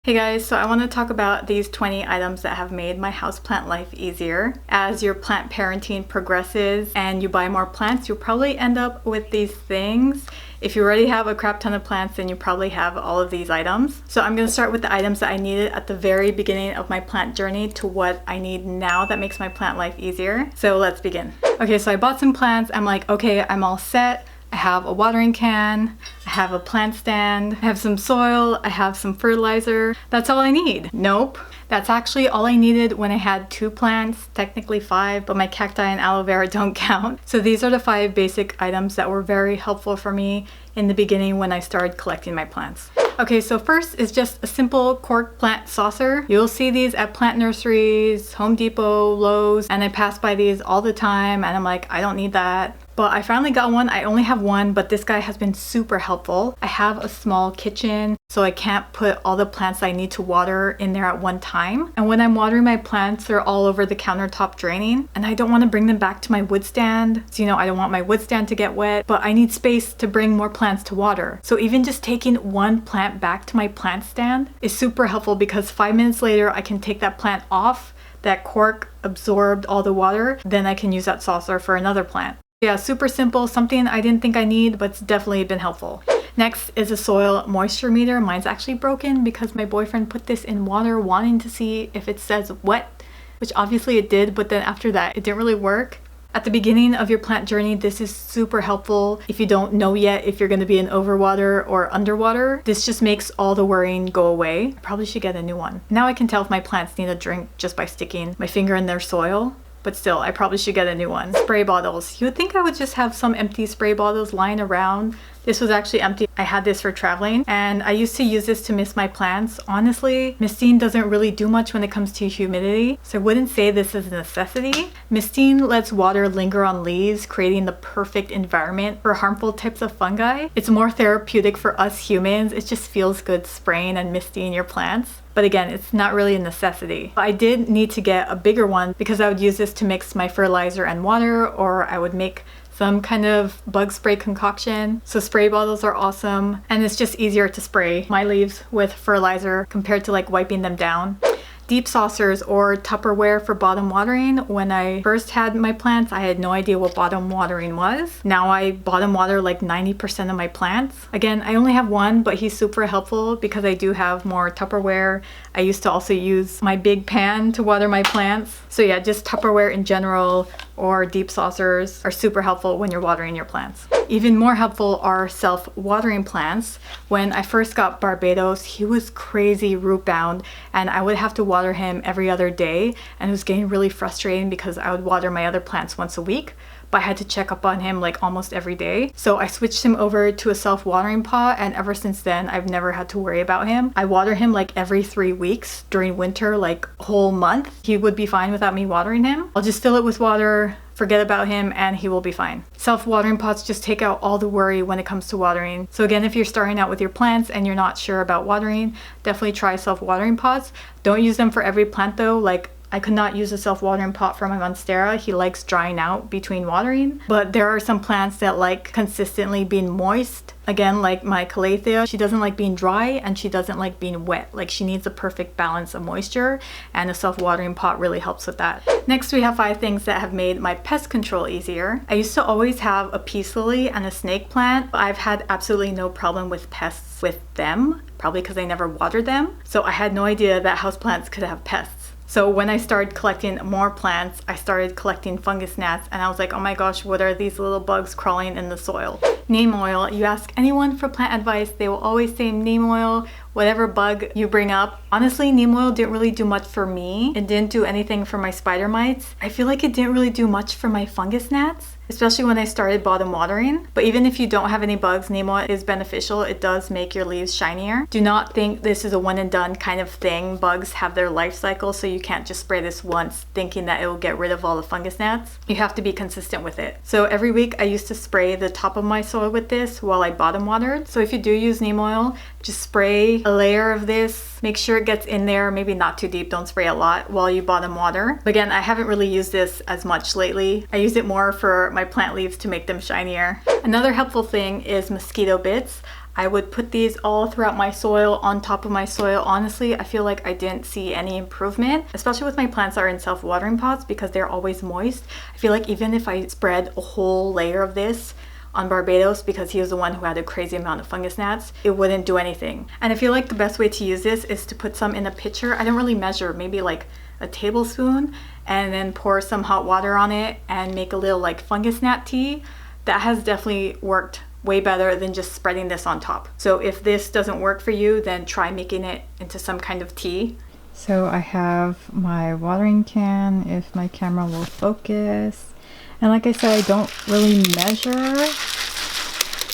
Hey guys, so I want to talk about these 20 items that have made my houseplant life easier. As your plant parenting progresses and you buy more plants, you'll probably end up with these things. If you already have a crap ton of plants, then you probably have all of these items. So I'm going to start with the items that I needed at the very beginning of my plant journey to what I need now that makes my plant life easier. So let's begin. Okay, so I bought some plants. I'm like, okay, I'm all set. I have a watering can, I have a plant stand, I have some soil, I have some fertilizer. That's all I need. Nope. That's actually all I needed when I had 2 plants, technically 5, but my cacti and aloe vera don't count. So these are the 5 basic items that were very helpful for me in the beginning when I started collecting my plants. Okay, so first is just a simple cork plant saucer. You'll see these at plant nurseries, Home Depot, Lowe's, and I pass by these all the time and I'm like, I don't need that. But I finally got one. I only have one, but this guy has been super helpful. I have a small kitchen, so I can't put all the plants I need to water in there at one time. And when I'm watering my plants, they're all over the countertop draining. And I don't want to bring them back to my wood stand. So, I don't want my wood stand to get wet, but I need space to bring more plants to water. So even just taking one plant back to my plant stand is super helpful because 5 minutes later, I can take that plant off. That cork absorbed all the water. Then I can use that saucer for another plant. Yeah, super simple, something I didn't think I need, but it's definitely been helpful. Next is a soil moisture meter. Mine's actually broken because my boyfriend put this in water wanting to see if it says wet, which obviously it did, but then after that, it didn't really work. At the beginning of your plant journey, this is super helpful. If you don't know yet if you're going to be in overwater or underwater, this just makes all the worrying go away. I probably should get a new one. Now I can tell if my plants need a drink just by sticking my finger in their soil. But still, I probably should get a new one. Spray bottles. You would think I would just have some empty spray bottles lying around. This was actually empty. I had this for traveling and I used to use this to mist my plants. Honestly, misting doesn't really do much when it comes to humidity, so I wouldn't say this is a necessity. Misting lets water linger on leaves, creating the perfect environment for harmful types of fungi. It's more therapeutic for us humans. It just feels good spraying and misting your plants. But again, it's not really a necessity. I did need to get a bigger one because I would use this to mix my fertilizer and water, or I would make some kind of bug spray concoction. So spray bottles are awesome and it's just easier to spray my leaves with fertilizer compared to like wiping them down. Deep saucers or Tupperware for bottom watering. When I first had my plants, I had no idea what bottom watering was. Now I bottom water like 90% of my plants. Again, I only have one, but he's super helpful because I do have more Tupperware. I used to also use my big pan to water my plants. So yeah, just Tupperware in general or deep saucers are super helpful when you're watering your plants. Even more helpful are self-watering plants. When I first got Barbados, he was crazy root bound and I would have to water him every other day, and it was getting really frustrating because I would water my other plants once a week, but I had to check up on him like almost every day. So I switched him over to a self-watering pot, and ever since then I've never had to worry about him. I water him like every 3 weeks during winter, like a whole month. He would be fine without me watering him. I'll just fill it with water, forget about him, and he will be fine. Self-watering pots just take out all the worry when it comes to watering. So again, if you're starting out with your plants and you're not sure about watering, definitely try self-watering pots. Don't use them for every plant though. Like, I could not use a self-watering pot for my Monstera. He likes drying out between watering. But there are some plants that like consistently being moist. Again, like my Calathea, she doesn't like being dry and she doesn't like being wet. Like, she needs a perfect balance of moisture, and a self-watering pot really helps with that. Next, we have 5 things that have made my pest control easier. I used to always have a peace lily and a snake plant, but I've had absolutely no problem with pests with them, probably because I never watered them. So I had no idea that houseplants could have pests. So when I started collecting more plants, I started collecting fungus gnats, and I was like, oh my gosh, what are these little bugs crawling in the soil? Neem oil. You ask anyone for plant advice, they will always say neem oil, whatever bug you bring up. Honestly, neem oil didn't really do much for me. It didn't do anything for my spider mites. I feel like it didn't really do much for my fungus gnats, especially when I started bottom watering. But even if you don't have any bugs, neem oil is beneficial. It does make your leaves shinier. Do not think this is a one and done kind of thing. Bugs have their life cycle, so you can't just spray this once thinking that it will get rid of all the fungus gnats. You have to be consistent with it. So every week I used to spray the top of my soil with this while I bottom watered. So if you do use neem oil, just spray a layer of this. Make sure it gets in there, maybe not too deep. Don't spray a lot while you bottom water. But again, I haven't really used this as much lately. I use it more for my plant leaves to make them shinier. Another helpful thing is Mosquito Bits. I would put these all throughout my soil, on top of my soil. Honestly, I feel like I didn't see any improvement, especially with my plants that are in self-watering pots because they're always moist. I feel like even if I spread a whole layer of this on Barbados, because he was the one who had a crazy amount of fungus gnats, it wouldn't do anything. And I feel like the best way to use this is to put some in a pitcher. I don't really measure, maybe like a tablespoon, and then pour some hot water on it and make a little like fungus gnat tea. That has definitely worked way better than just spreading this on top. So if this doesn't work for you, then try making it into some kind of tea. So I have my watering can, if my camera will focus. And like I said, I don't really measure.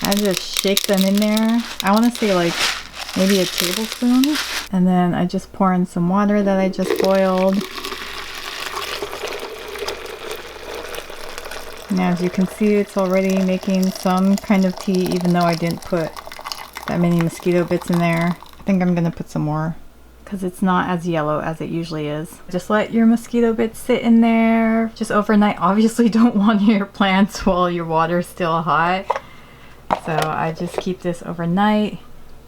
I just shake them in there. I want to say like maybe a tablespoon. And then I just pour in some water that I just boiled. And as you can see, it's already making some kind of tea, even though I didn't put that many mosquito bits in there. I think I'm gonna put some more because it's not as yellow as it usually is. Just let your mosquito bits sit in there just overnight. Obviously don't water your plants while your water's still hot. So I just keep this overnight,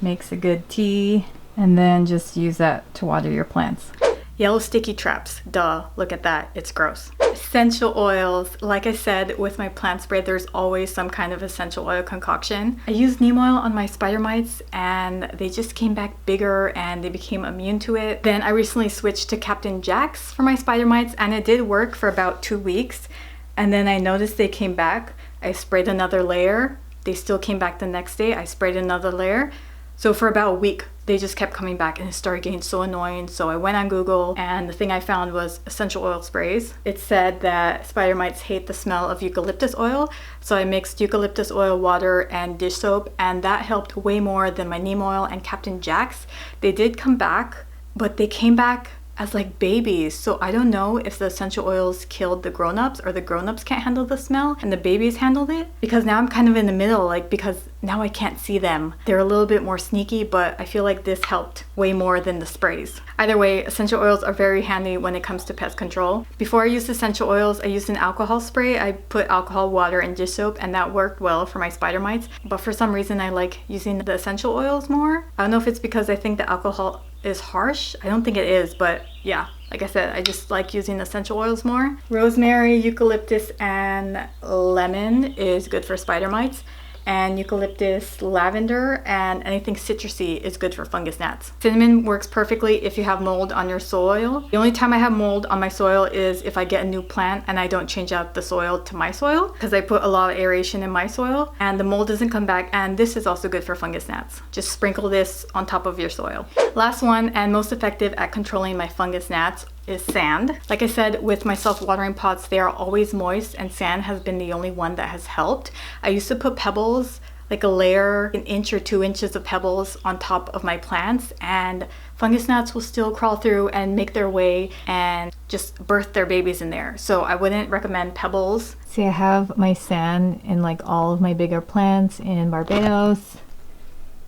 makes a good tea, and then just use that to water your plants. Yellow sticky traps, duh, look at that, it's gross. Essential oils, like I said, with my plant spray, there's always some kind of essential oil concoction. I used neem oil on my spider mites and they just came back bigger and they became immune to it. Then I recently switched to Captain Jack's for my spider mites and it did work for about 2 weeks. And then I noticed they came back. I sprayed another layer. They still came back the next day. I sprayed another layer. So for about a week, they just kept coming back and it started getting so annoying. So I went on Google and the thing I found was essential oil sprays. It said that spider mites hate the smell of eucalyptus oil. So I mixed eucalyptus oil, water, and dish soap, and that helped way more than my neem oil and Captain Jack's. They did come back, but they came back as like babies. So I don't know if the essential oils killed the grown-ups or the grown-ups can't handle the smell and the babies handled it, because now I'm kind of in the middle, like, because now I can't see them. They're a little bit more sneaky, but I feel like this helped way more than the sprays. Either way, essential oils are very handy when it comes to pest control. Before I used essential oils, I used an alcohol spray. I put alcohol, water, and dish soap, and that worked well for my spider mites. But for some reason, I like using the essential oils more. I don't know if it's because I think the alcohol is harsh. I don't think it is, but yeah, like I said, I just like using essential oils more. Rosemary, eucalyptus, and lemon is good for spider mites. And eucalyptus, lavender, and anything citrusy is good for fungus gnats. Cinnamon works perfectly if you have mold on your soil. The only time I have mold on my soil is if I get a new plant and I don't change out the soil to my soil, because I put a lot of aeration in my soil and the mold doesn't come back. And this is also good for fungus gnats. Just sprinkle this on top of your soil. Last one, and most effective at controlling my fungus gnats, is sand. Like I said, with my self-watering pots, they are always moist, and sand has been the only one that has helped. I used to put pebbles, like a layer, 1 inch or 2 inches of pebbles on top of my plants, and fungus gnats will still crawl through and make their way and just birth their babies in there. So I wouldn't recommend pebbles. See, I have my sand in like all of my bigger plants in Barbados,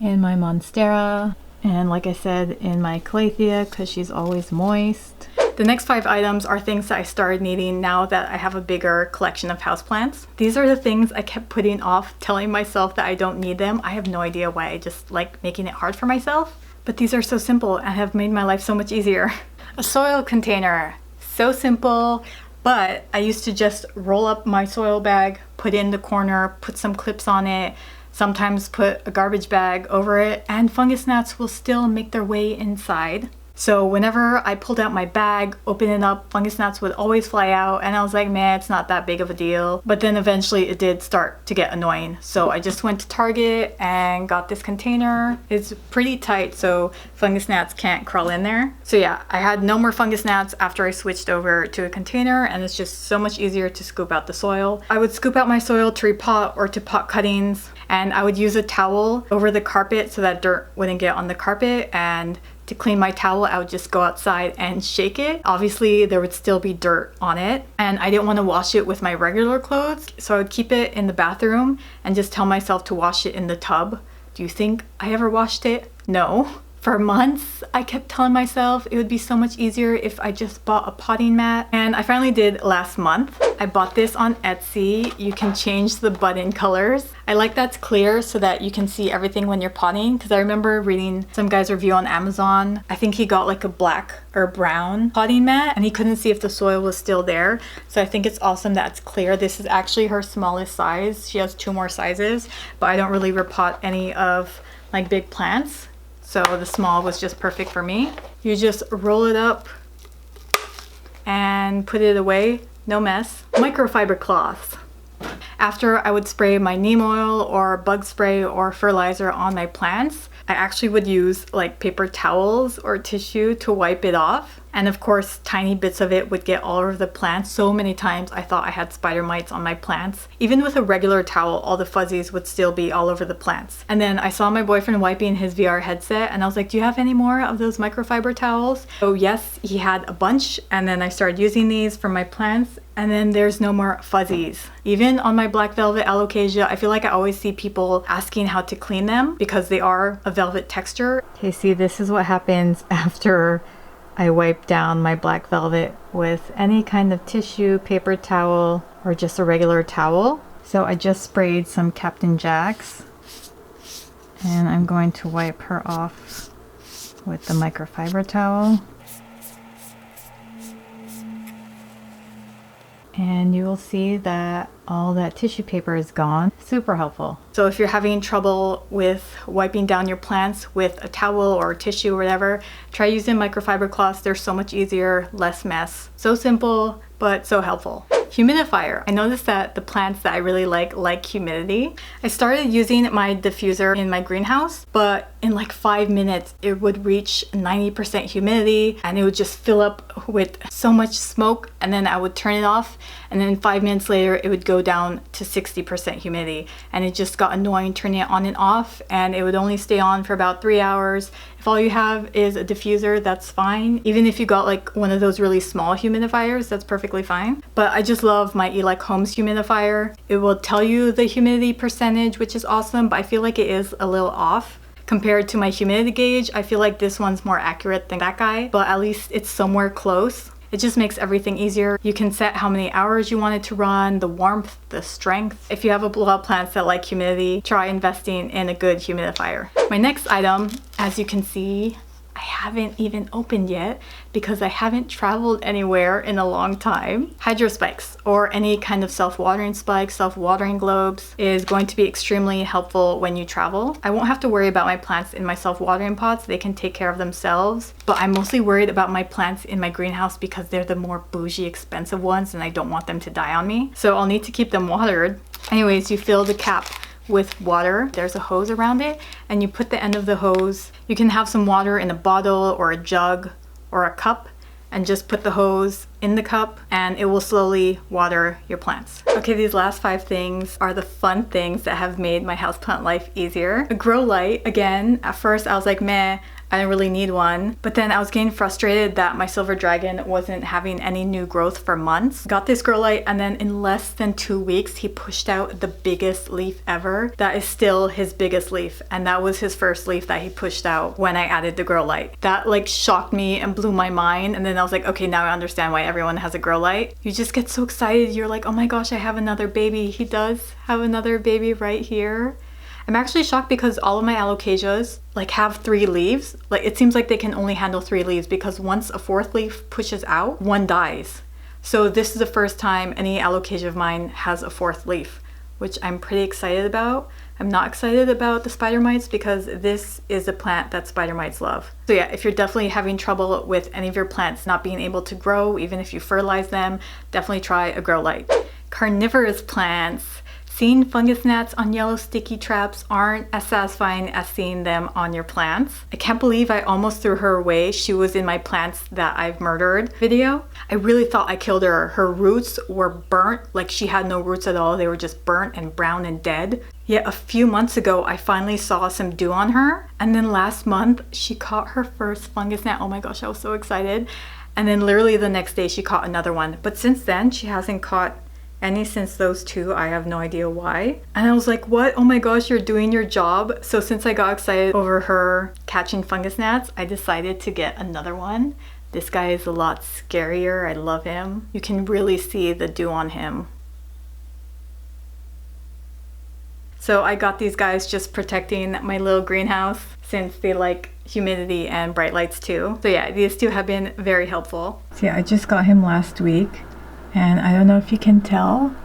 in my Monstera, and like I said, in my Calathea, because she's always moist. The next 5 items are things that I started needing now that I have a bigger collection of houseplants. These are the things I kept putting off, telling myself that I don't need them. I have no idea why. I just like making it hard for myself. But these are so simple and have made my life so much easier. A soil container. So simple, but I used to just roll up my soil bag, put it in the corner, put some clips on it, sometimes put a garbage bag over it, and fungus gnats will still make their way inside. So whenever I pulled out my bag, opened it up, fungus gnats would always fly out, and I was like, man, it's not that big of a deal. But then eventually it did start to get annoying. So I just went to Target and got this container. It's pretty tight, so fungus gnats can't crawl in there. So yeah, I had no more fungus gnats after I switched over to a container, and it's just so much easier to scoop out the soil. I would scoop out my soil to repot or to pot cuttings, and I would use a towel over the carpet so that dirt wouldn't get on the carpet, and to clean my towel, I would just go outside and shake it. Obviously, there would still be dirt on it, and I didn't want to wash it with my regular clothes, so I would keep it in the bathroom and just tell myself to wash it in the tub. Do you think I ever washed it? No. For months, I kept telling myself it would be so much easier if I just bought a potting mat, and I finally did last month. I bought this on Etsy. You can change the button colors. I like that's clear so that you can see everything when you're potting, because I remember reading some guy's review on Amazon. I think he got like a black or brown potting mat and he couldn't see if the soil was still there. So I think it's awesome that it's clear. This is actually her smallest size. She has 2 more sizes, but I don't really repot any of like big plants. So the small was just perfect for me. You just roll it up and put it away, no mess. Microfiber cloths. After I would spray my neem oil or bug spray or fertilizer on my plants, I actually would use like paper towels or tissue to wipe it off. And of course, tiny bits of it would get all over the plants. So many times I thought I had spider mites on my plants. Even with a regular towel, all the fuzzies would still be all over the plants. And then I saw my boyfriend wiping his VR headset and I was like, do you have any more of those microfiber towels? So yes, he had a bunch. And then I started using these for my plants. And then there's no more fuzzies. Even on my black velvet alocasia, I feel like I always see people asking how to clean them because they are a velvet texture. Okay, see, this is what happens after I wipe down my black velvet with any kind of tissue, paper towel, or just a regular towel. So I just sprayed some Captain Jack's and I'm going to wipe her off with the microfiber towel. And you will see that all that tissue paper is gone. Super helpful. So if you're having trouble with wiping down your plants with a towel or tissue or whatever, try using microfiber cloths. They're so much easier, less mess. So simple, but so helpful. Humidifier. I noticed that the plants that I really like humidity. I started using my diffuser in my greenhouse, but in like 5 minutes, it would reach 90% humidity and it would just fill up with so much smoke, and then I would turn it off, and then 5 minutes later, it would go down to 60% humidity, and it just got annoying turning it on and off, and it would only stay on for about 3 hours. If all you have is a diffuser, that's fine. Even if you got like one of those really small humidifiers, that's perfectly fine. But I just love my Elechomes humidifier. It will tell you the humidity percentage, which is awesome, but I feel like it is a little off. Compared to my humidity gauge, I feel like this one's more accurate than that guy, but at least it's somewhere close. It just makes everything easier. You can set how many hours you want it to run, the warmth, the strength. If you have a lot of plants that like humidity, try investing in a good humidifier. My next item, as you can see, I haven't even opened yet because I haven't traveled anywhere in a long time. HydroSpikes, or any kind of self-watering spikes, self-watering globes, is going to be extremely helpful when you travel. I won't have to worry about my plants in my self-watering pots. They can take care of themselves. But I'm mostly worried about my plants in my greenhouse because they're the more bougie, expensive ones and I don't want them to die on me. So I'll need to keep them watered. Anyways, you fill the cap with water. There's a hose around it and you put the end of the hose. You can have some water in a bottle or a jug or a cup and just put the hose in the cup and it will slowly water your plants. Okay, these last 5 things are the fun things that have made my houseplant life easier. A grow light, again, at first I was like, meh, I didn't really need one. But then I was getting frustrated that my silver dragon wasn't having any new growth for months. Got this grow light and then in less than 2 weeks, he pushed out the biggest leaf ever. That is still his biggest leaf. And that was his first leaf that he pushed out when I added the grow light. That like shocked me and blew my mind. And then I was like, okay, now I understand why everyone has a grow light. You just get so excited. You're like, oh my gosh, I have another baby. He does have another baby right here. I'm actually shocked because all of my alocasias like have 3 leaves. Like it seems like they can only handle 3 leaves because once a 4th leaf pushes out, one dies. So this is the first time any alocasia of mine has a 4th leaf, which I'm pretty excited about. I'm not excited about the spider mites because this is a plant that spider mites love. So yeah, if you're definitely having trouble with any of your plants not being able to grow, even if you fertilize them, definitely try a grow light. Carnivorous plants. Seeing fungus gnats on yellow sticky traps aren't as satisfying as seeing them on your plants. I can't believe I almost threw her away. She was in my plants that I've murdered video. I really thought I killed her. Her roots were burnt, like she had no roots at all. They were just burnt and brown and dead. Yet a few months ago, I finally saw some dew on her. And then last month, she caught her first fungus gnat. Oh my gosh, I was so excited. And then literally the next day, she caught another one. But since then, she hasn't caught any since those two. I have no idea why. And I was like, what? Oh my gosh, you're doing your job. So since I got excited over her catching fungus gnats, I decided to get another one. This guy is a lot scarier. I love him. You can really see the dew on him. So I got these guys just protecting my little greenhouse since they like humidity and bright lights too. So yeah, these two have been very helpful. So yeah, I just got him last week, and I don't know if you can tell,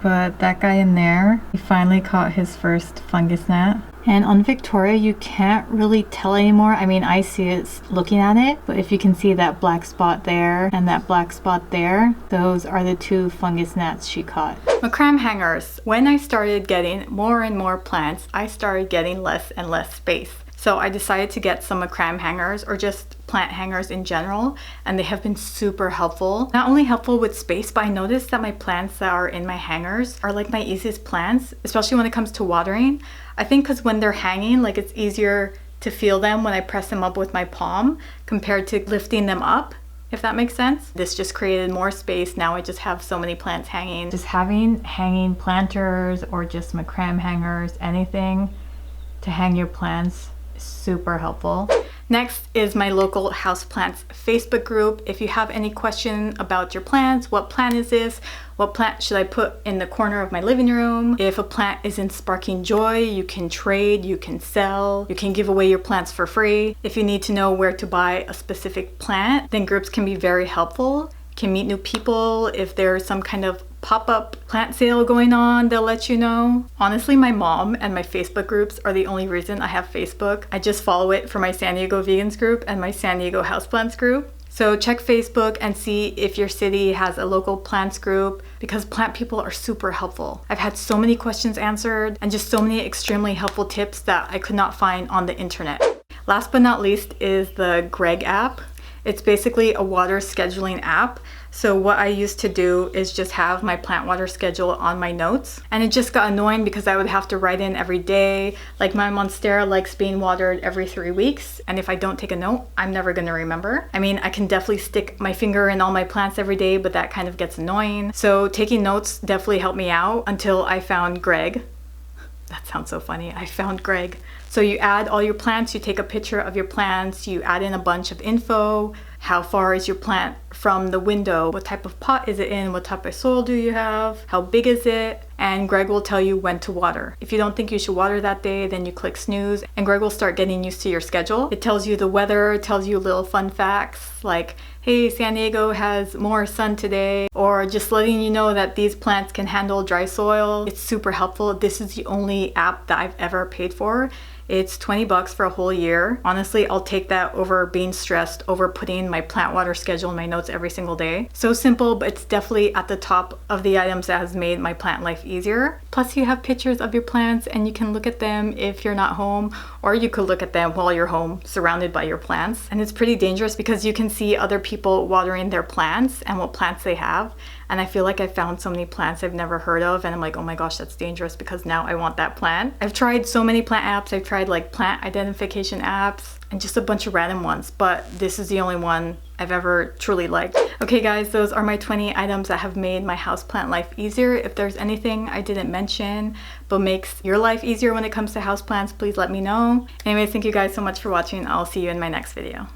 but that guy in there, he finally caught his first fungus gnat. And on Victoria, you can't really tell anymore. I mean, I see it looking at it, but if you can see that black spot there and that black spot there, those are the two fungus gnats she caught. Macrame hangers. When I started getting more and more plants, I started getting less and less space. So I decided to get some macrame hangers, or just plant hangers in general, and they have been super helpful. Not only helpful with space, but I noticed that my plants that are in my hangers are like my easiest plants, especially when it comes to watering. I think because when they're hanging, like it's easier to feel them when I press them up with my palm compared to lifting them up, if that makes sense. This just created more space. Now I just have so many plants hanging. Just having hanging planters or just macrame hangers, anything to hang your plants, super helpful. Next is my local houseplants Facebook group. If you have any question about your plants, what plant is this? What plant should I put in the corner of my living room? If a plant isn't sparking joy, you can trade, you can sell, you can give away your plants for free. If you need to know where to buy a specific plant, then groups can be very helpful. You can meet new people. If there's some kind of pop-up plant sale going on, they'll let you know. Honestly, my mom and my Facebook groups are the only reason I have Facebook. I just follow it for my San Diego Vegans group and my San Diego Houseplants group. So check Facebook and see if your city has a local plants group, because plant people are super helpful. I've had so many questions answered and just so many extremely helpful tips that I could not find on the internet. Last but not least is the Greg app. It's basically a water scheduling app. So what I used to do is just have my plant water schedule on my notes. And it just got annoying because I would have to write in every day. Like my Monstera likes being watered every 3 weeks. And if I don't take a note, I'm never gonna remember. I mean, I can definitely stick my finger in all my plants every day, but that kind of gets annoying. So taking notes definitely helped me out until I found Greg. That sounds so funny. I found Greg. So you add all your plants, you take a picture of your plants, you add in a bunch of info. How far is your plant from the window? What type of pot is it in? What type of soil do you have? How big is it? And Greg will tell you when to water. If you don't think you should water that day, then you click snooze and Greg will start getting used to your schedule. It tells you the weather, it tells you little fun facts like, hey, San Diego has more sun today, or just letting you know that these plants can handle dry soil. It's super helpful. This is the only app that I've ever paid for. It's $20 for a whole year. Honestly, I'll take that over being stressed over putting my plant water schedule in my notes every single day. So simple, but it's definitely at the top of the items that has made my plant life easier. Plus you have pictures of your plants and you can look at them if you're not home, or you could look at them while you're home surrounded by your plants. And it's pretty dangerous because you can see other people watering their plants and what plants they have. And I feel like I found so many plants I've never heard of, and I'm like, oh my gosh, that's dangerous because now I want that plant. I've tried so many plant apps. I've tried like plant identification apps and just a bunch of random ones, but this is the only one I've ever truly liked. Okay guys, those are my 20 items that have made my houseplant life easier. If there's anything I didn't mention but makes your life easier when it comes to houseplants, please let me know. Anyways, thank you guys so much for watching. I'll see you in my next video.